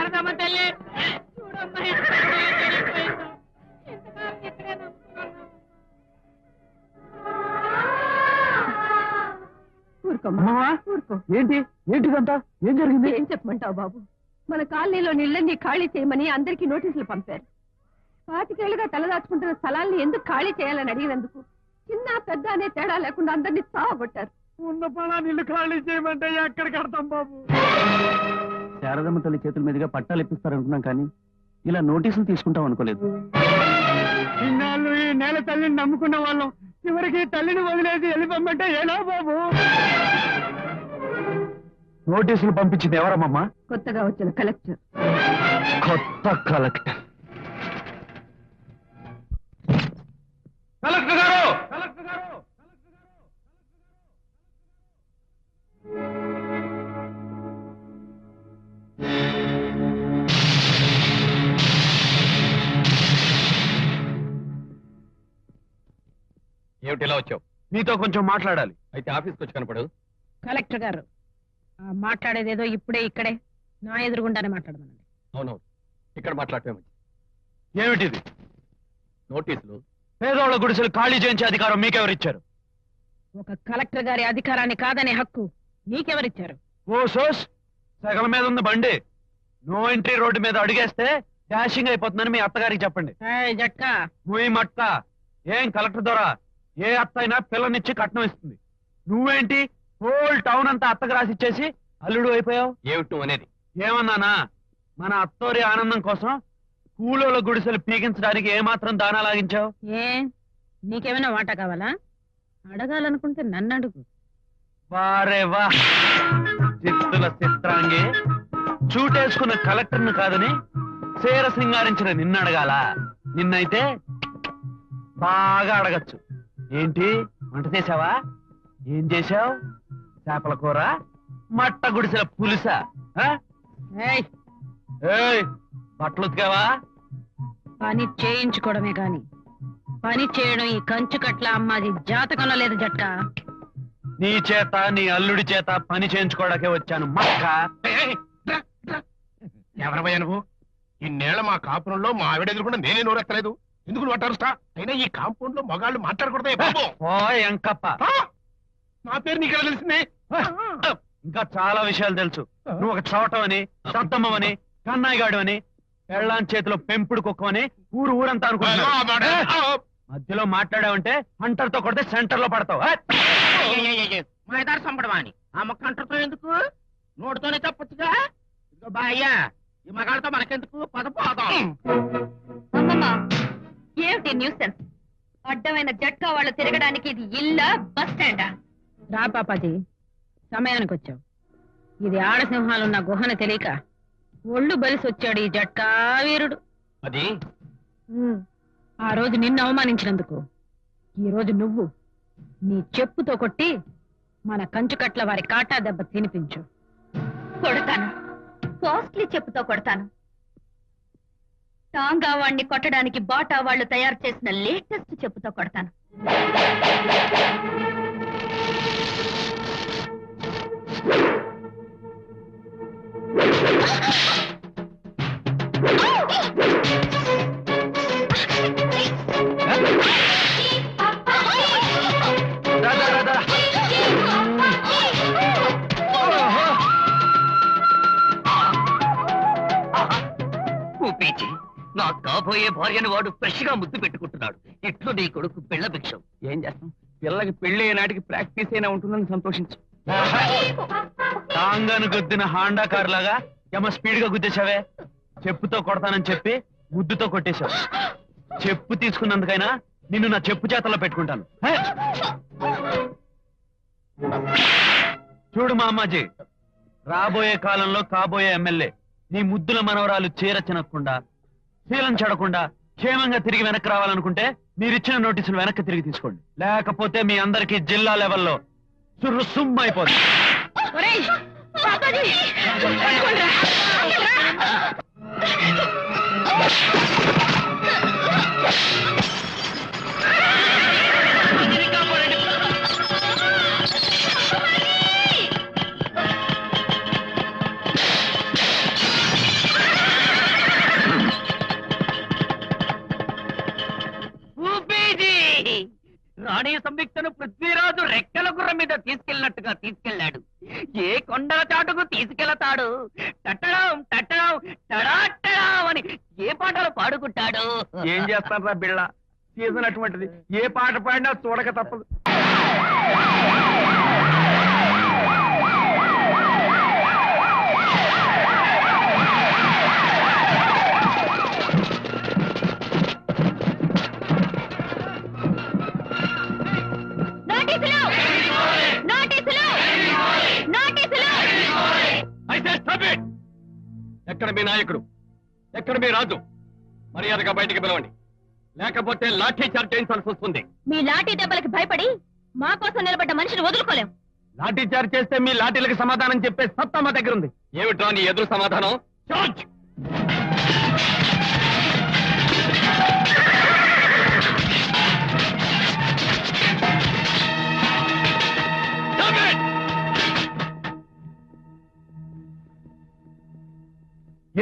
శారదమ్మ తల్లి చూడమ్మా ఏంటి ఏంటిదంతా ఏం జరిగింది? ఏం చెప్పమంటావు బాబు, మన కాలనీలో నీళ్ళని ఖాళీ చేయమని అందరికీ నోటీసులు పంపారు. 25 ఏళ్లుగా తలదాచుకుంటున్న స్థలాన్ని ఎందుకు ఖాళీ చేయాలని అడిగినందుకు చిన్న పెద్ద అనే తేడా లేకుండా అందరినీ సావగొట్టారు. ఉన్న పొలాన్ని ఇల్లు ఖాళీ చేయమంటే ఎక్కడ కడతాం బాబు? శారదమ్మ తల్లి చేతుల మీదుగా పట్టాలు ఇప్పిస్తారనుకున్నాం, కానీ ఇలా నోటీసులు తీసుకుంటాం అనుకోలేదు. ఇన్నాళ్ళు ఈ నేల తల్లిని నమ్ముకున్న వాళ్ళం చివరికి తల్లిని వదిలేసి వెళ్ళిపోమంటే ఎలా బాబు? నోటీసులు పంపించింది ఎవరమ్మా? కొత్తగా వచ్చిన కలెక్టర్. కొత్త కలెక్టర్. కలెక్టర్ గారు! కలెక్టర్ గారు! ఏమిటి ఇలా వచ్చావు? నీతో కొంచెం మాట్లాడాలి. అయితే ఆఫీస్కి వచ్చి కనపడు. కలెక్టర్ గారు మాట్లాడేదేదో ఇప్పుడే ఇక్కడే నా ఎదురుగుండానే మాట్లాడమనండి. అవునవును, ఇక్కడ మాట్లాడటమే మంచిది. ఏమిటిది? నోటీసులు. పేదోళ్ళ గుడిసెలు ఖాళీ చేయించే అధికారం మీకెవరిచ్చారు? ఒక కలెక్టర్ గారి అధికారాన్ని కాదనే హక్కు నీకెవరిచ్చారు? ఓ సోస్, సగల మీద ఉంది బండి. నో ఎంట్రీ రోడ్డు మీద అడిగేస్తే డాషింగ్ అయిపోతుందని మీ అత్తగారికి చెప్పండి. జట్కా నువ్వు మట్ట ఏం కలెక్టర్ ద్వారా ఏ అత్త అయినా పిల్లనిచ్చి కట్నం ఇస్తుంది. నువ్వేంటి హోల్ టౌన్ అంతా అత్తకు రాసిచ్చేసి అల్లుడు అయిపోయావు? ఏమిటి నువ్వు అనేది? ఏమన్నానా? మన అత్తోరి ఆనందం కోసం కూలోళ్ళ గుడిసెలు పీకించడానికి ఏమాత్రం దానా లాగించావు? ఏ నీకేమైనా వాటా కావాలా? అడగాలనుకుంటే నన్ను అడుగు. వారే వా, చిత్తుల చిత్రాంగి. చూటేసుకున్న కలెక్టర్ను కాదని చీర సింగారించిన నిన్ను అడగాల? నిన్నైతే బాగా అడగచ్చు. ఏంటి వంట చేసావా? ఏం చేశావు? చేపల కూర, మట్ట గుడిసెల పులుసా? బట్టలు ఉతికావా? పని చేయించుకోవడమే గాని పని చేయడం ఈ కంచు కట్ల అమ్మాది జాతకంలో లేదు జట్కా. నీ చేత నీ అల్లుడి చేత పని చేయించుకోవడాకే వచ్చాను మక్క. ఎవరవయ్యా నువ్వు? ఇన్నేళ్ల మా కాపురంలో మా ఆవిడ ఎదురుకుండా నేనే నోరెత్తలేదు. ఎందుకు నువ్వు అట్టారుస్తా? అయినా ఈ కాంపౌండ్ లో మగాళ్ళు మాట్లాడకూడదు. ఓ ఎంకప్ప, నా పేరు నీకు ఎలా తెలిసింది? ఇంకా చాలా విషయాలు తెలుసు. నువ్వు ఒక చోటమని, సత్తమ్మని, కన్నాయిగాడు అని, పెళ్ళాన్ చేతిలో పెంపుడు కుక్కమని ఊరంతా అనుకుంటున్నావు. మధ్యలో మాట్లాడావంటే హంటర్ తో కొడితే సెంటర్ లో పడతావు. మా ఇదారు సంపడమా అని ఆ మొక్క అంటతో ఎందుకు? నోటితోనే తప్పొచ్చుగా. ఇదిగో బాయ్యా, ఈ మగాళ్ళతో మనకెందుకు? పదపోదాం. అమ్మమ్మా, ఏమిటి న్యూసెన్స్? అడ్డమైన జట్కా వాళ్ళు తిరగడానికి ఇది ఇల్లా బస్ స్టాండా? రా పాపాజీ, సమయానికి వచ్చావు. ఇది ఆడసింహాలున్న గుహను తెలియక ఒళ్ళు బలిసి వచ్చాడు ఈ జట్కా వీరుడు. అది ఆ రోజు నిన్ను అవమానించినందుకు ఈ రోజు నువ్వు నీ చెప్పుతో కొట్టి మన కంచుకట్ల వారి కాటా దెబ్బ తినిపించు. కొడతాను, కాస్ట్లీ చెప్పుతో కొడతాను. టాంగా వాణ్ణి కొట్టడానికి బాటా వాళ్ళు తయారు చేసిన లేటెస్ట్ చెప్పుతో కొడతాను. నా కాబోయే భార్యను వాడు ఫ్రెష్ గా ముద్దు పెట్టుకుంటున్నాడు. ఇట్లు నీ కొడుకు పిల్ల భిక్షం. ఏం చేస్తాం? పిల్లకి పెళ్లి నాటికి ప్రాక్టీస్ అయినా ఉంటుందని సంతోషించు. టాంగాను గుద్దిన హాండా కార్ లాగా ఏమో స్పీడ్ గా గుద్దేశావే. చెప్పుతో కొడతానని చెప్పి ముద్దుతో కొట్టేశావు. చెప్పు తీసుకున్నందుకైనా నిన్ను నా చెప్పు చేతల్లో పెట్టుకుంటాను. చూడు మా అమ్మాజీ, రాబోయే కాలంలో కాబోయే ఎమ్మెల్యే నీ ముద్దుల మనవరాలు చీర చినకుండా, శీలం చెడకుండా క్షేమంగా తిరిగి వెనక్కి రావాలనుకుంటే మీరిచ్చిన నోటీసులు వెనక్కి తిరిగి తీసుకోండి. లేకపోతే మీ అందరికీ జిల్లా లెవెల్లో సుర్రుసుమ్ అయిపోతుంది. తట్టడం తట్టడం తడాట్టడం అని ఏ పాటలు పాడుకుంటాడు? ఏం చేస్తాను రా బిళ్ళ, సీజన్ అటువంటిది, ఏ పాట పాడినా చూడక తప్పదు. ఎక్కడ మీ నాయకుడు, ఎక్కడ మీ రాజు? మర్యాదగా బయటికి పిలవండి, లేకపోతే లాఠీ చార్జ్ చేయించాల్సి వస్తుంది. మీ లాఠీ దెబ్బలకి భయపడి మా కోసం నిలబడ్డ మనిషిని వదులుకోలేం. లాఠీ చార్జ్ చేస్తే మీ లాఠీలకు సమాధానం చెప్పే సత్తా మా దగ్గర ఉంది. ఏమిట్రా నీ ఎదురు సమాధానం? చార్జ్!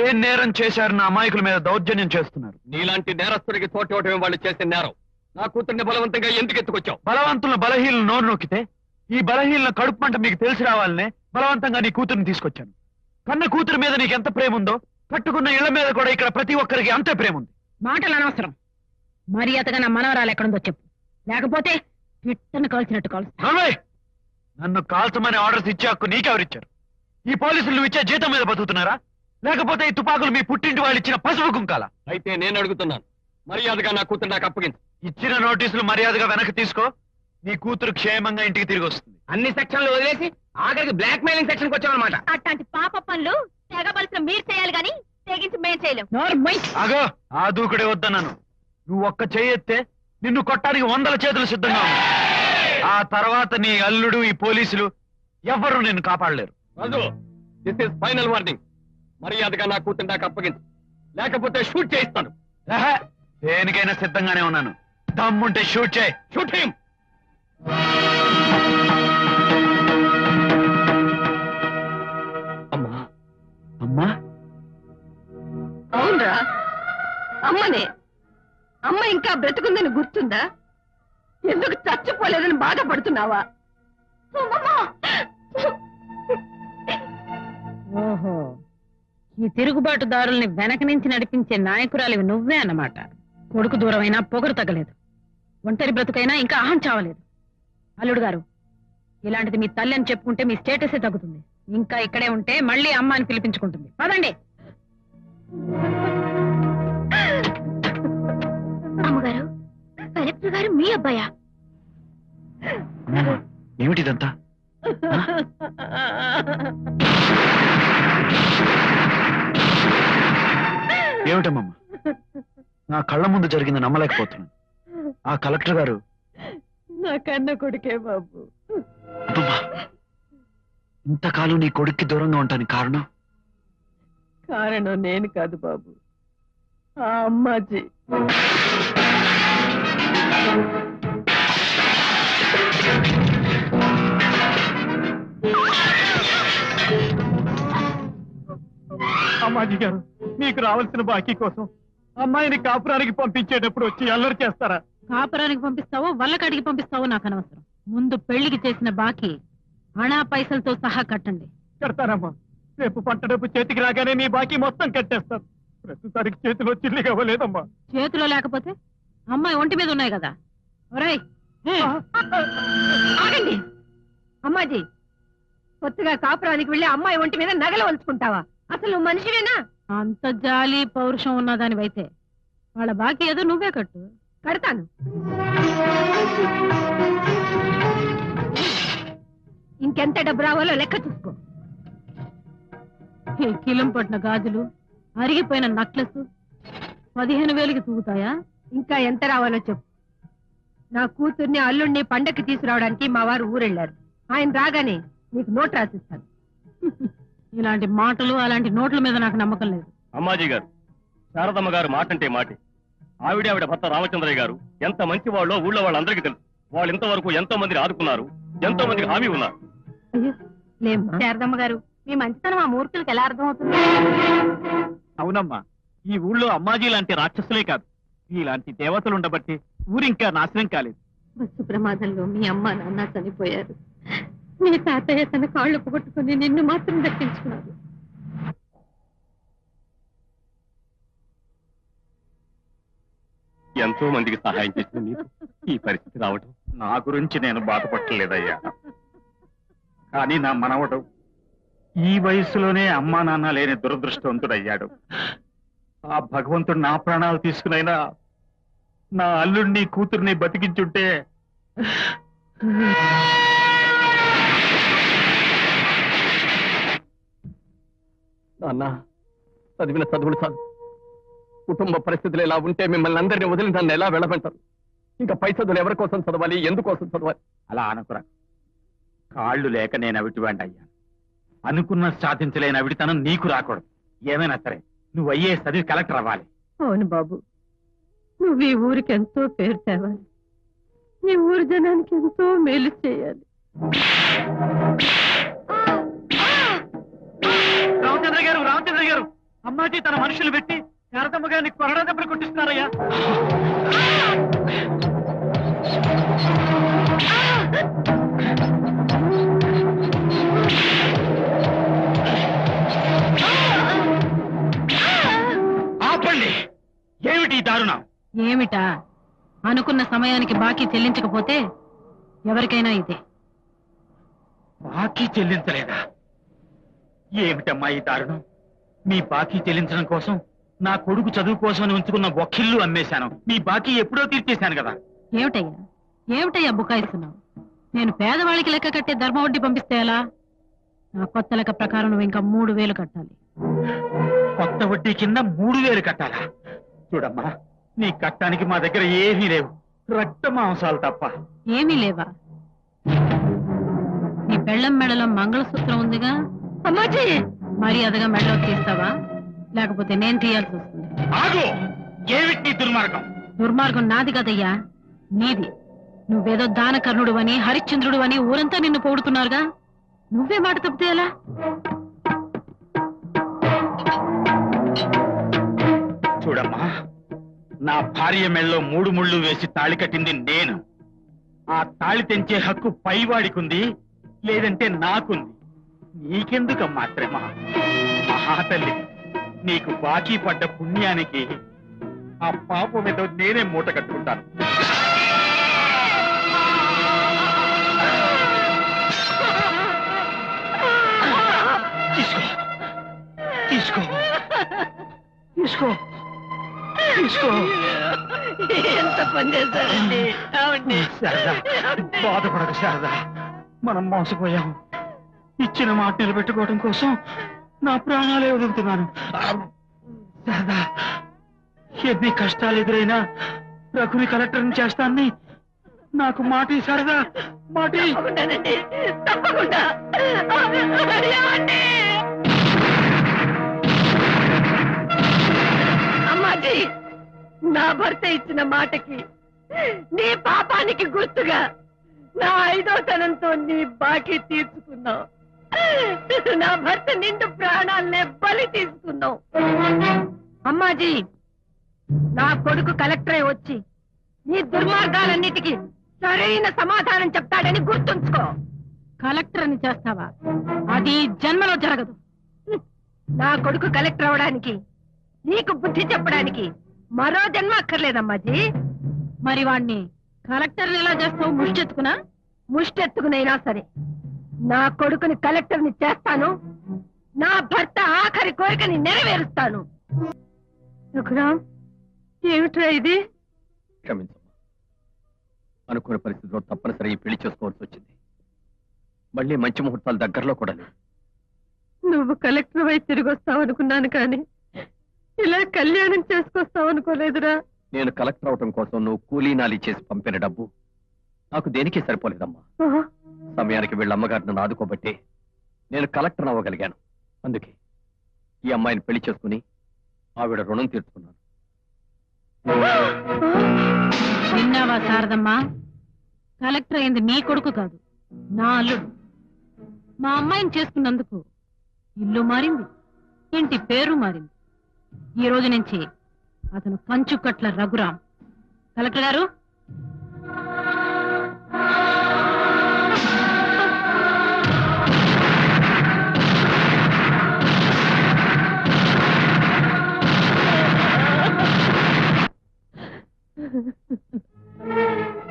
ఏ నేరం చేశారు నా అమాయకుల మీద దౌర్జన్యం చేస్తున్నారు? నీలాంటి నేరస్తుడికి చోటు ఇవ్వటమే వాళ్ళు చేసిన నేరం. నా కూతుర్ని బలవంతంగా ఎందుకు ఎత్తుకొచ్చావు? బలవంతులను బలహీనలు నోరు నొక్కితే ఈ బలహీనల కడుపు మంట మీకు తెలిసి రావాలనే బలవంతంగా నీ కూతురుని తీసుకొచ్చాను. కన్న కూతురు మీద నీకు ఎంత ప్రేమ ఉందో కట్టుకున్న ఇళ్ల మీద కూడా ఇక్కడ ప్రతి ఒక్కరికి అంతే ప్రేమ ఉంది. మాటలు అనవసరం. మర్యాదగా నా మనవరాలు ఎక్కడుందో చెప్పు, లేకపోతే పిట్టను కాల్చినట్టు కాల్స్తా. నన్ను కాల్చమని ఆర్డర్స్ ఇచ్చే హక్కు నీకెవరిచ్చారు? ఈ పోలీసులు నువ్వు ఇచ్చే జీతం మీద బతుకుతున్నారా, లేకపోతే ఈ తుపాకులు మీ పుట్టింటి వాళ్ళు ఇచ్చిన పసుపు కుంకాల? అయితే నేను అడుగుతున్నాను, మర్యాదగా నా కూతురు నాకు అప్పగించు. ఇచ్చిన నోటీసులు మర్యాదగా వెనక్కి తీసుకో, నీ కూతురు క్షేమంగా ఇంటికి తిరిగి వస్తుంది. అన్ని సెక్షన్లు వదిలేసి ఆఖరికి బ్లాక్ మెయిలింగ్ సెక్షన్ వచ్చామన్నమాట. అట్లాంటి పాప పనులు తెగబలిసిన మీరు చేయాలి గాని తెగించి మేం చేయలేం. అగో ఆ దూకుడే వద్దన్నాను. నువ్వు ఒక్క చేయెత్తే నిన్ను కొట్టడానికి 100 చేతులు సిద్ధంగా ఉన్నాయి. ఆ తర్వాత నీ అల్లుడు ఈ పోలీసులు ఎవ్వరూ నిన్ను కాపాడలేరు. రాజు, దిస్ ఇస్ ఫైనల్ వార్నింగ్. మర్యాదగా నా కూతురు నాకు అప్పగించు, లేకపోతే షూట్ చేయిస్తాను. దేనికైనా సిద్ధంగానే ఉన్నాను. దమ్ముంటే షూట్ చేయి. Shoot him. అమ్మా అమ్మా, అవునరా, అమ్మనే. అమ్మ ఇంకా బ్రతుకుందని గుర్తుందా? ఎందుకు చచ్చిపోలేదని బాధపడుతున్నావా? ఓహో, ఈ తిరుగుబాటుదారుల్ని వెనక నుంచి నడిపించే నాయకురాలివి నువ్వే అన్నమాట. కొడుకు దూరమైనా పొగరు తగ్గలేదు, ఒంటరి బ్రతుకైనా ఇంకా అహం చావలేదు. అల్లుడు గారు, ఇలాంటిది మీ తల్లి అని చెప్పుకుంటే మీ స్టేటసే తగ్గుతుంది. ఇంకా ఇక్కడే ఉంటే మళ్ళీ అమ్మ అని పిలిపించుకుంటుంది. పదండి. అమ్మగారు, కలెక్టర్ గారు మీ అబ్బాయా? ఏమిటిదంతా? ఏమిటమ్మా, నా కళ్ళ ముందు జరిగింది నమ్మలేకపోతున్నాను. ఆ కలెక్టర్ గారు నా కన్న కొడుకే బాబు. అబ్బమ్మా, ఇంతకాలం నీ కొడుక్కి దూరంగా ఉంటాను కారణం? కారణం నేను కాదు బాబు, ఆ అమ్మాజీ. అమ్మాజీ గారు, మీకు రావాల్సిన బాకీ కోసం అమ్మాయిని కాపురానికి పంపించేటప్పుడు వచ్చి అల్లరి చేస్తారా? కాపురానికి పంపిస్తావో వల్లకాడికి పంపిస్తావో నాకు అనవసరం. ముందు పెళ్లికి చేసిన బాకీ అణా పైసలతో సహా కట్టండి. కడతానమ్మా. రేపు పంట డబ్బు చేతికి రాగానే మీ బాకీ మొత్తం కట్టేస్తాను. ప్రస్తుతానికి చేతిలో చిల్లిగా ఇవ్వలేదమ్మా. చేతిలో లేకపోతే అమ్మాయి ఒంటి మీద ఉన్నాయి కదా. ఒరేయ్, ఆగండి. అమ్మాజీ, కొత్తగా కాపురానికి వెళ్ళి అమ్మాయి ఒంటి మీద నగలు వంచుకుంటావా? అసలు నువ్వు మనిషివేనా? అంత జాలి పౌరుషం ఉన్నదానివైతే వాళ్ళ బాకీ ఏదో నువ్వే కట్టు. కడతాను. ఇంకెంత డబ్బు రావాలో లెక్క చూసుకో. ఈ కిలం పట్టిన గాజులు, అరిగిపోయిన నక్లెస్ 15,000కి తూగుతాయా? ఇంకా ఎంత రావాలో చెప్పు. నా కూతుర్ని అల్లుడిని పండక్కి తీసుకురావడానికి మా వారు ఊరెళ్ళారు. ఆయన రాగానే నీకు నోట్ రాసిస్తాను. ఇలాంటి మాటలు అలాంటి నోట్ల మీద నాకు నమ్మకం లేదు. అమ్మాజీ గారు, శారదమ్మ గారు మాటంటే మాటే. ఆవిడ భర్త రామచంద్రయ్య గారు ఎంత మంచి వాళ్ళో ఊళ్ళో వాళ్ళందరికీ తెలుసు. వాళ్ళు ఇంతవరకు ఎంతో మందిని ఆదుకున్నారు, ఎంతో మందికి హామీ ఉన్నారు. శారదమ్మ గారు, మీ మంచితనం ఆ మూర్ఖులకు ఎలా అర్థం అవుతుంది? అవునమ్మా, ఈ ఊళ్ళో అమ్మాజీ లాంటి రాక్షసులే కాదు, ఇలాంటి దేవతలు ఉండబట్టి ఊరింకా నాశనం కాలేదు. బస్సు ప్రమాదంలో మీ అమ్మ నాన్న చనిపోయారు. మీ తాతయ్య తన కాళ్ళు పొగొట్టుకుని నిన్ను మాత్రం దక్కించుకున్నారు. ఎంతో మందికి సహాయం చేసిన నీకు ఈ పరిస్థితి రావటం. నా గురించి నేను బాధపడలేదయ్యా, కానీ నా మనవడు ఈ వయసులోనే అమ్మా నాన్న లేని దురదృష్టవంతుడయ్యాడు. ఆ భగవంతుడు నా ప్రాణాలు తీసుకునైనా నా అల్లుడిని కూతుర్ని బతికించుంటే నాన్న, చదివిన చదువులు చాలు. కుటుంబ పరిస్థితులు ఎలా ఉంటే మిమ్మల్ని అందరినీ వదిలి నన్ను ఎలా వెళ్ళమంటారు? ఇంకా పై చదువులు ఎవరి కోసం చదవాలి, ఎందుకోసం చదవాలి? అలా అనుకురా. కాళ్ళు లేక నేను అవిటివాడిని అయ్యాను. అనుకున్న సాధించలేని అవిటితనం నీకు రాకూడదు. ఏమైనా సరే నువ్వు అయ్యే చదివి కలెక్టర్ అవ్వాలి. అవును బాబు, నువ్వు ఈ ఊరికి ఎంతో పేరు తేవాలి. ఈ ఊరి జనానికి ఎంతో మేలు చేయాలి. రామచంద్ర గారు, అమ్మాజీ తన మనుషులు పెట్టి శారదమ్మ గారిని కొరడా దెబ్బలు కొట్టిస్తున్నారయ్యా. ఆపండి! ఏమిటి దారుణం? ఏమిటా? అనుకున్న సమయానికి బాకీ చెల్లించకపోతే ఎవరికైనా ఇదే. బాకీ చెల్లించలేదా? ఏమిటమ్మా ఈ దారుణం? మీ బాకీ చెల్లించడం కోసం నా కొడుకు చదువు కోసం ఉంచుకున్న ఒక్కిల్లు అమ్మేశాను. మీ బాకీ ఎప్పుడో తీర్చేశాను కదా. ఏమిటయ్యా బుకాయిస్తున్నావు? నేను పేదవాళ్ళకి లెక్క కట్టే ధర్మ వడ్డీ పంపిస్తే ఎలా? నా కొత్త లెక్క ప్రకారం నువ్వు ఇంకా 3,000 కట్టాలి. కొత్త వడ్డీ కింద 3,000 కట్టాలా? చూడమ్మా, నీ కట్టానికి మా దగ్గర ఏమీ లేవు, రక్త మాంసాలు తప్ప. ఏమీ లేవా? నీ పెళ్ళం మెడలో మంగళసూత్రం ఉందిగా, అమ్మాజీ మర్యాదగా మెడలో తీస్తావా? లేకపోతే నేను తీయాల్సి వస్తుంది. ఆగు! ఏమిటి నీ దుర్మార్గం? దుర్మార్గం నాది కదయ్యా, నీది. నువ్వేదో దానకర్ణుడు అని, హరిశ్చంద్రుడు అని ఊరంతా నిన్ను పొగుడుతున్నారుగా. నువ్వే మాట తప్పితే ఎలా? చూడమ్మా, నా భార్య మెళ్ళలో 3 ముళ్ళు వేసి తాళి కట్టింది నేను. ఆ తాళి తెంచే హక్కు పైవాడికుంది, లేదంటే నాకుంది. నీకెందుకమ్మా శ్రమ? మహాతల్లి, నీకు బాకీ పడ్డ పుణ్యానికి ఆ పాపం ఏదో నేనే మూట కట్టుకుంటాను. తీసుకో తీసుకో తీసుకో తీసుకో. ఎంత పని చేశారండి? శారదా, బాధపడదు శారదా. మనం మోసపోయాం. ఇచ్చిన మాట నిలబెట్టుకోవడం కోసం నా ప్రాణాలే వదులుతున్నాను. శారదా, ఎన్ని కష్టాలు ఎదురైనా రఘుని కలెక్టర్ని చేస్తానని నాకు మాటి శారదా, మాటి. తప్పకుండా. అమ్మాజీ, నా భర్త ఇచ్చిన మాటకి, నీ పాపానికి గుర్తుగా నా 5వ తనంతో నీ బాకీ తీర్చుకున్నావు. నా భర్త నిండు ప్రాణాలనే బలి తీసుకున్నావు. అమ్మాజీ, నా కొడుకు కలెక్టరే వచ్చి నీ దుర్మార్గాలన్నిటికీ సరైన సమాధానం చెప్తాడని గుర్తుంచుకో. కలెక్టర్ అని చేస్తావా? అది జన్మలో జరగదు. నా కొడుకు కలెక్టర్ అవడానికి, నీకు బుద్ధి చెప్పడానికి మరో జన్మ అక్కర్లేదమ్మాజీ. మరి వాణ్ణి కలెక్టర్ని ఎలా చేస్తావు? ముష్టెత్తుకునా? ముష్టెత్తుకునైనా సరే నా కొడుకుని కలెక్టర్ని చేస్తాను. నా భర్త ఆఖరి కోరికని నెరవేరుస్తాను. రఘురాం, ఏమిట్రా ఇది? క్షమించమ్మా, అనుకున్న పరిస్థితిలో తప్పనిసరి ఈ పెళ్లి చేసుకోవాల్సి వచ్చింది. మళ్ళీ మంచి ముహూర్తాలు దగ్గరలో కూడా లేవు. నువ్వు కలెక్టర్ వై తిరిగి వస్తావు అనుకున్నాను, కానీ ఇలా కళ్యాణం చేసుకొస్తావు అనుకోలేదురా. నేను కలెక్టర్ అవటం కోసం నువ్వు కూలీనాలి చేసి పంపిన డబ్బు నాకు దేనికి సరిపోలేదమ్మా. సమయానికి వీళ్ళ అమ్మగారు నన్ను ఆదుకోబట్టే నేను కలెక్టర్ అవ్వగలిగాను. అందుకే ఈ అమ్మాయిని పెళ్లి చేసుకుని ఆవిడ రుణం తీర్చుకున్నాను. విన్నావా శారదమ్మా? కలెక్టర్ అయింది నీ కొడుకు కాదు, నా అల్లుడు. మా అమ్మాయిని చేసుకున్నందుకు ఇల్లు మారింది, ఇంటి పేరు మారింది. ఈ రోజు నుంచి అతను కంచుకట్ల రఘురాం. కలెక్టర్ గారు,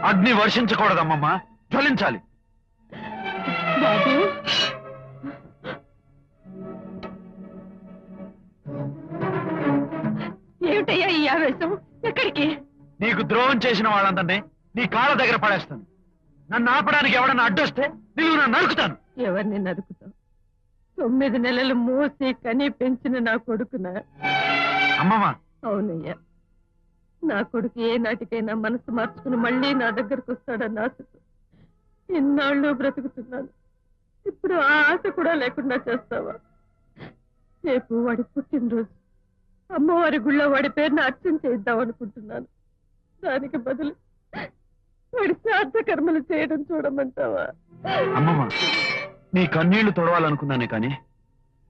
అగ్ని వర్షించకూడదమ్మమ్మ, జ్వలించాలి. బాబు ఏమిటయ్యా ఈ ఆవేశం? ఎక్కడికి? నీకు ద్రోహం చేసిన వాళ్ళందరినీ నీ కాళ్ళ దగ్గర పడేస్తాను. నన్ను ఆపడానికి ఎవడన్నా అడ్డొస్తే నిలువున నరుకుతాను. ఎవరిని నరుకుతావు? 9 నెలలు మోసి కని పెంచిన నా కొడుకున. అమ్మమ్మ, అవునయ్యా, నా కొడుకు ఏ నాటికైనా మనసు మార్చుకుని మళ్ళీ నా దగ్గరకు వస్తాడన్న ఆశతో ఇన్నాళ్ళు బ్రతుకుతున్నాను. ఇప్పుడు ఆ ఆశ కూడా లేకుండా చేస్తావా? రేపు వాడి పుట్టినరోజు, అమ్మవారి గుళ్ళో వాడి పేరుని అర్చన చేద్దాం అనుకుంటున్నాను. దానికి బదులు వాడి శ్రాద్ధ కర్మలు చేయడం చూడమంటావా? అమ్మమ్మ, నీ కన్నీళ్లు తొడవాలనుకున్నానే కానీ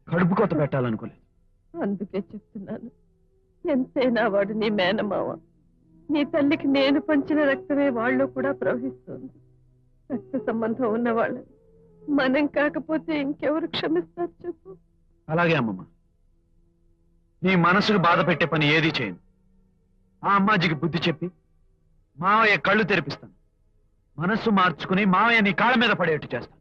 కడుపు కొత్త పెట్టాలనుకోలేదు. అందుకే చెప్తున్నాను, ఎంతైనా వాడు నీ మేనమావ. నీ తల్లికి నేను పంచిన రక్తమే వాళ్ళు కూడా ప్రవహిస్తుంది. రక్త సంబంధం ఉన్న వాళ్ళని మనం కాకపోతే ఇంకెవరు క్షమిస్తారు చెప్పు? అలాగే అమ్మమ్మ, నీ మనసుకు బాధ పెట్టే పని ఏదీ చేయను. ఆ అమ్మాజీకి బుద్ధి చెప్పి మావయ్య కళ్ళు తెరిపిస్తాను. మనస్సు మార్చుకుని మావయ్య నీ కాళ్ళ మీద పడేట్టు చేస్తాను.